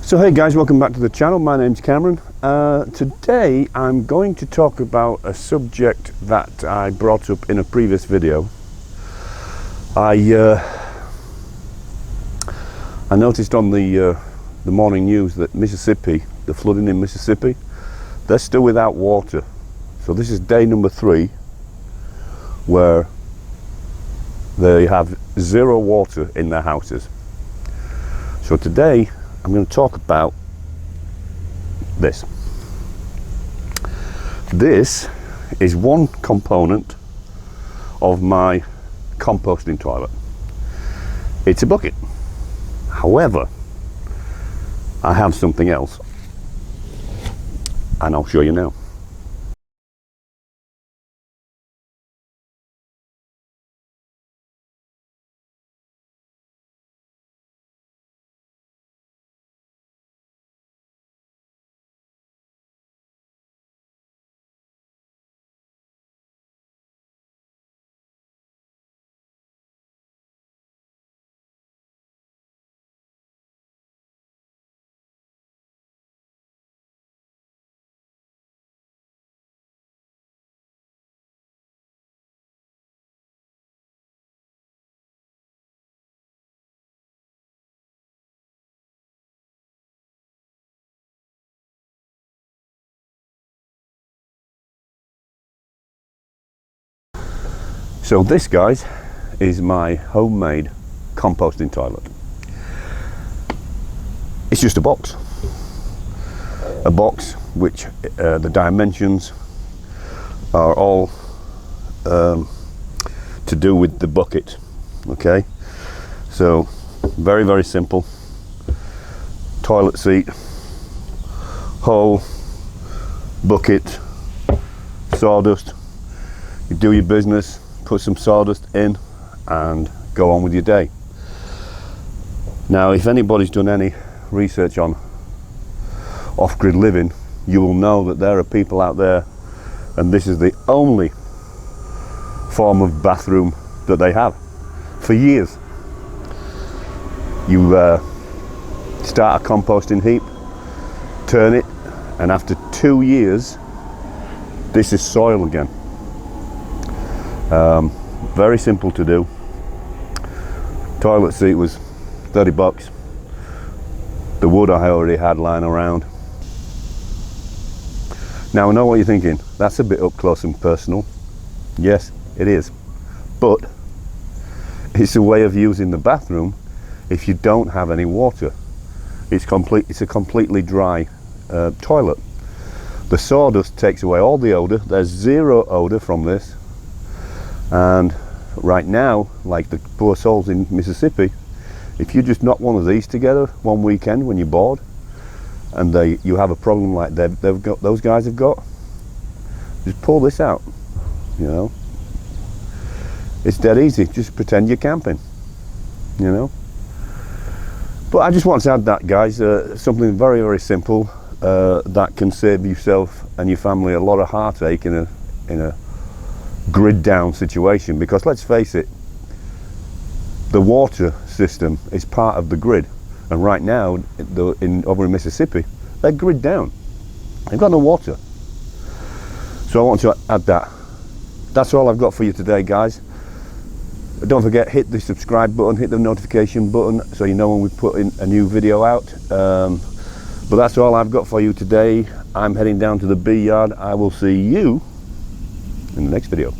So hey guys, welcome back to the channel. My name's Cameron. Today I'm going to talk about a subject that I brought up in a previous video. I noticed on the morning news that Mississippi, the flooding in Mississippi, they're still without water. So this is day number 3 where they have zero water in their houses. So today I'm going to talk about this. This is one component of my composting toilet. It's a bucket. However, I have something else, and I'll show you now. So this, guys, is my homemade composting toilet. It's just a box which the dimensions are all to do with the bucket. Okay, so very simple. Toilet seat, hole, bucket, sawdust. You do your business, put some sawdust in and go on with your day. Now, if anybody's done any research on off-grid living, you will know that there are people out there and this is the only form of bathroom that they have for years. You start a composting heap, turn it, and after 2 years this is soil again. Very simple to do. Toilet seat was 30 bucks. The wood I already had lying around. Now I know what you're thinking, that's a bit up close and personal. Yes, it is, but it's a way of using the bathroom if you don't have any water. It's a completely dry toilet. The sawdust takes away all the odor. There's zero odor from this. And right now, like the poor souls in Mississippi, if you just knock one of these together one weekend when you're bored and you have a problem like those guys have got, just pull this out, you know. It's dead easy. Just pretend you're camping, you know. But I just want to add that, guys, something very simple that can save yourself and your family a lot of heartache in a grid down situation, because let's face it, the water system is part of the grid, and right now over in Mississippi they're grid down. They've got no water. So I want to add that. That's all I've got for you today, guys. Don't forget, hit the subscribe button, hit the notification button so you know when we put in a new video out. But that's all I've got for you today. I'm heading down to the bee yard. I will see you in the next video.